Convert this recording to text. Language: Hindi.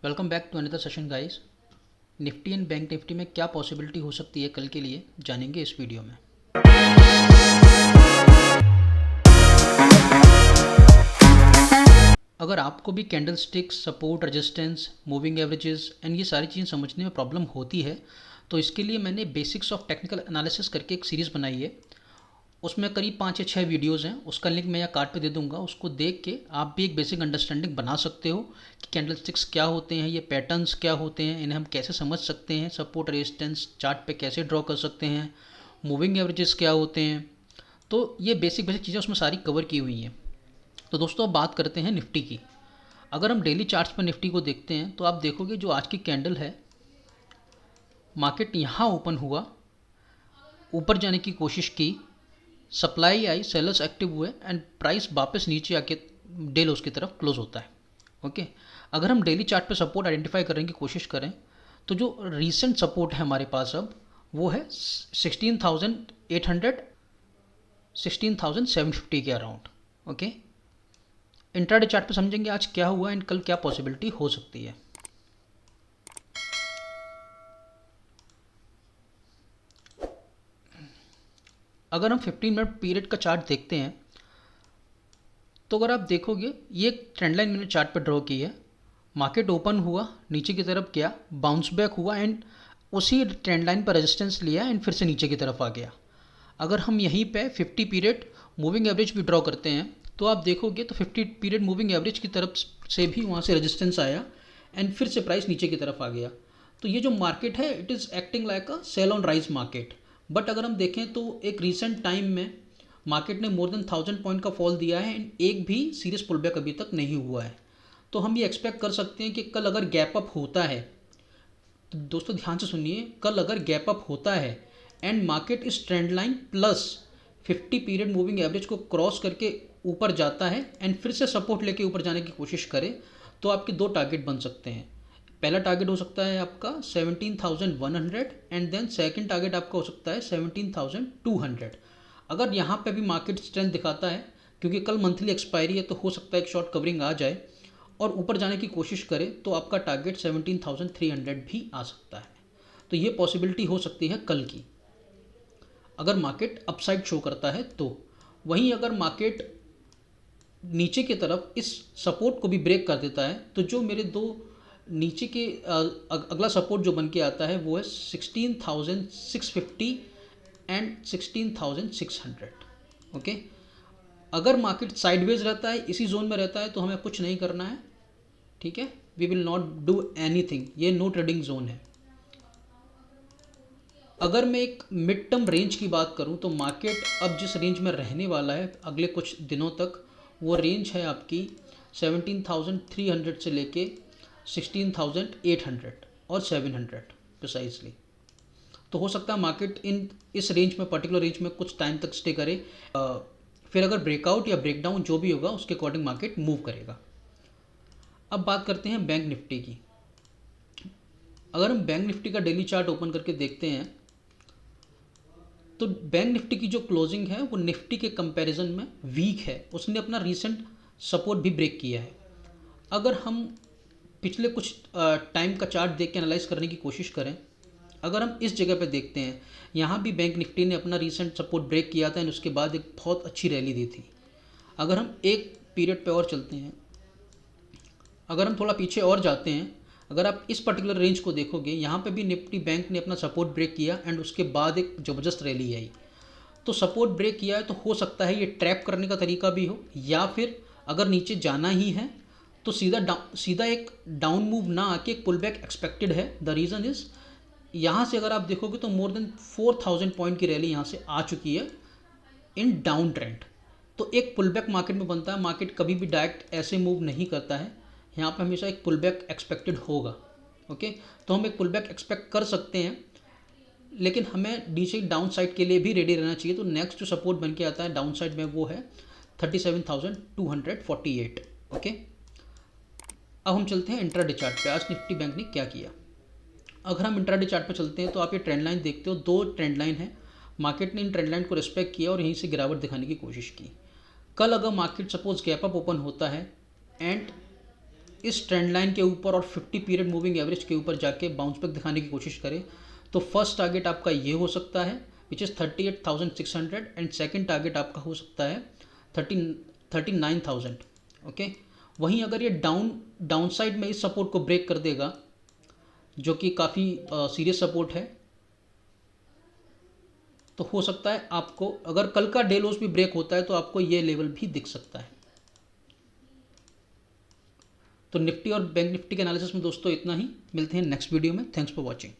Welcome back to another session guys. Nifty and bank Nifty में क्या पॉसिबिलिटी हो सकती है कल के लिए, जानेंगे इस वीडियो में। अगर आपको भी candle sticks, support, resistance, moving averages and ये सारी चीज़ें समझने में प्रॉब्लम होती है तो इसके लिए मैंने बेसिक्स ऑफ टेक्निकल एनालिसिस करके एक सीरीज़ बनाई है। उसमें करीब 5 या 6 वीडियोज़ हैं, उसका लिंक मैं यहाँ कार्ड पे दे दूंगा। उसको देख के आप भी एक बेसिक अंडरस्टैंडिंग बना सकते हो कि कैंडल स्टिक्स क्या होते हैं, ये पैटर्न्स क्या होते हैं, इन्हें हम कैसे समझ सकते हैं, सपोर्ट रेजिस्टेंस चार्ट पे कैसे ड्रॉ कर सकते हैं, मूविंग एवरेजेस क्या होते हैं। तो ये बेसिक बेसिक चीज़ें उसमें सारी कवर की हुई हैं। तो दोस्तों अब बात करते हैं निफ्टी की। अगर हम डेली चार्ट्स पर निफ्टी को देखते हैं तो आप देखोगे जो आज की कैंडल है, मार्केट यहाँ ओपन हुआ, ऊपर जाने की कोशिश की, सप्लाई आई, सेलर्स एक्टिव हुए एंड प्राइस वापस नीचे आके डे लोस की तरफ क्लोज होता है। ओके, अगर हम डेली चार्ट पे सपोर्ट आइडेंटिफाई करने की कोशिश करें तो जो रीसेंट सपोर्ट है हमारे पास अब वो है 16,800 16,750 के अराउंड। ओके, इंट्राडे चार्ट पे समझेंगे आज क्या हुआ एंड कल क्या पॉसिबिलिटी हो सकती है। अगर हम 15 मिनट पीरियड का चार्ट देखते हैं तो अगर आप देखोगे ये ट्रेंड लाइन मैंने चार्ट पर ड्रॉ की है। मार्केट ओपन हुआ, नीचे की तरफ गया, बाउंस बैक हुआ एंड उसी ट्रेंड लाइन पर रेजिस्टेंस लिया एंड फिर से नीचे की तरफ आ गया। अगर हम यहीं पे 50 पीरियड मूविंग एवरेज भी ड्रॉ करते हैं तो आप देखोगे तो 50 पीरियड मूविंग एवरेज की तरफ से भी वहाँ से रेजिस्टेंस आया एंड फिर से प्राइस नीचे की तरफ आ गया। तो ये जो मार्केट है it is acting like a sell on rise market. But अगर हम देखें तो एक रीसेंट टाइम में मार्केट ने मोर देन 1000 पॉइंट का फॉल दिया है एंड एक भी सीरियस पुल बैक अभी तक नहीं हुआ है। तो हम ये एक्सपेक्ट कर सकते हैं कि कल अगर गैप अप होता है, तो दोस्तों ध्यान से सुनिए, कल अगर गैप अप होता है एंड मार्केट इस trend line plus 50 period moving average को क्रॉस करके ऊपर जाता है एंड फिर से सपोर्ट लेके ऊपर जाने की कोशिश करे तो आपके दो टारगेट बन सकते हैं। पहला टारगेट हो सकता है आपका 17,100 एंड देन सेकंड टारगेट आपका हो सकता है 17,200। अगर यहाँ पे भी मार्केट स्ट्रेंथ दिखाता है, क्योंकि कल मंथली एक्सपायरी है तो हो सकता है एक शॉर्ट कवरिंग आ जाए और ऊपर जाने की कोशिश करे तो आपका टारगेट 17,300 भी आ सकता है। तो ये पॉसिबिलिटी हो सकती है कल की, अगर मार्केट अपसाइड शो करता है तो। वहीं अगर मार्केट नीचे की तरफ इस सपोर्ट को भी ब्रेक कर देता है तो जो मेरे दो नीचे के अगला सपोर्ट जो बन के आता है वो है 16,650 एंड 16,600। ओके, अगर मार्केट साइडवेज रहता है, इसी जोन में रहता है तो हमें कुछ नहीं करना है। ठीक है, we will not do anything, ये नो ट्रेडिंग जोन है। अगर मैं एक मिड टर्म रेंज की बात करूं तो मार्केट अब जिस रेंज में रहने वाला है अगले कुछ दिनों तक, वो रेंज है आपकी 17,300 से लेके 16,800 और 700 प्रिसाइजली। तो हो सकता है मार्केट इस रेंज में, पर्टिकुलर रेंज में कुछ टाइम तक स्टे करे, फिर अगर ब्रेकआउट या ब्रेकडाउन जो भी होगा उसके अकॉर्डिंग मार्केट मूव करेगा। अब बात करते हैं बैंक निफ्टी की। अगर हम बैंक निफ्टी का डेली चार्ट ओपन करके देखते हैं तो बैंक निफ्टी की जो क्लोजिंग है वो निफ्टी के कंपैरिजन में वीक है। उसने अपना रीसेंट सपोर्ट भी ब्रेक किया है। अगर हम पिछले कुछ टाइम का चार्ट देख के एनालाइज करने की कोशिश करें, अगर हम इस जगह पे देखते हैं, यहाँ भी बैंक निफ्टी ने अपना रीसेंट सपोर्ट ब्रेक किया था और उसके बाद एक बहुत अच्छी रैली दी थी। अगर हम एक पीरियड पे और चलते हैं, अगर हम थोड़ा पीछे और जाते हैं, अगर आप इस पर्टिकुलर रेंज को देखोगे, यहाँ पे भी निफ्टी बैंक ने अपना सपोर्ट ब्रेक किया एंड उसके बाद एक ज़बरदस्त रैली आई। तो सपोर्ट ब्रेक किया है तो हो सकता है ये ट्रैप करने का तरीका भी हो, या फिर अगर नीचे जाना ही है तो सीधा एक डाउन मूव ना आके एक पुल बैक एक्सपेक्टेड है। द रीज़न इज़, यहाँ से अगर आप देखोगे तो मोर देन 4,000 पॉइंट की रैली यहाँ से आ चुकी है इन डाउन ट्रेंड। तो एक पुल बैक मार्केट में बनता है, मार्केट कभी भी डायरेक्ट ऐसे मूव नहीं करता है, यहाँ पे हमेशा एक पुल बैक एक्सपेक्टेड होगा। ओके, तो हम एक पुल बैक एक्सपेक्ट कर सकते हैं, लेकिन हमें नीचे डाउन साइड के लिए भी रेडी रहना चाहिए। तो नेक्स्ट जो सपोर्ट बन के आता है डाउन साइड में वो है 37,248। ओके, अब हम चलते हैं इंट्राडे चार्ट पे, आज निफ्टी बैंक ने क्या किया। अगर हम इंट्राडे चार्ट पे चलते हैं तो आप ये ट्रेंड लाइन देखते हो, दो ट्रेंड लाइन है। मार्केट ने इन ट्रेंड लाइन को रिस्पेक्ट किया और यहीं से गिरावट दिखाने की कोशिश की। कल अगर market suppose gap up open होता है एंड इस ट्रेंड लाइन के ऊपर और 50 पीरियड मूविंग एवरेज के ऊपर जाके बाउंस बैक दिखाने की कोशिश करे तो फर्स्ट टारगेट आपका ये हो सकता है which is 38,600 and second target आपका हो सकता है 39,000। ओके, वहीं अगर ये डाउन साइड में इस सपोर्ट को ब्रेक कर देगा जो कि काफ़ी सीरियस सपोर्ट है, तो हो सकता है आपको, अगर कल का डे लोस भी ब्रेक होता है तो आपको ये लेवल भी दिख सकता है। तो निफ्टी और बैंक निफ्टी के एनालिसिस में दोस्तों इतना ही, मिलते हैं नेक्स्ट वीडियो में। Thanks for watching.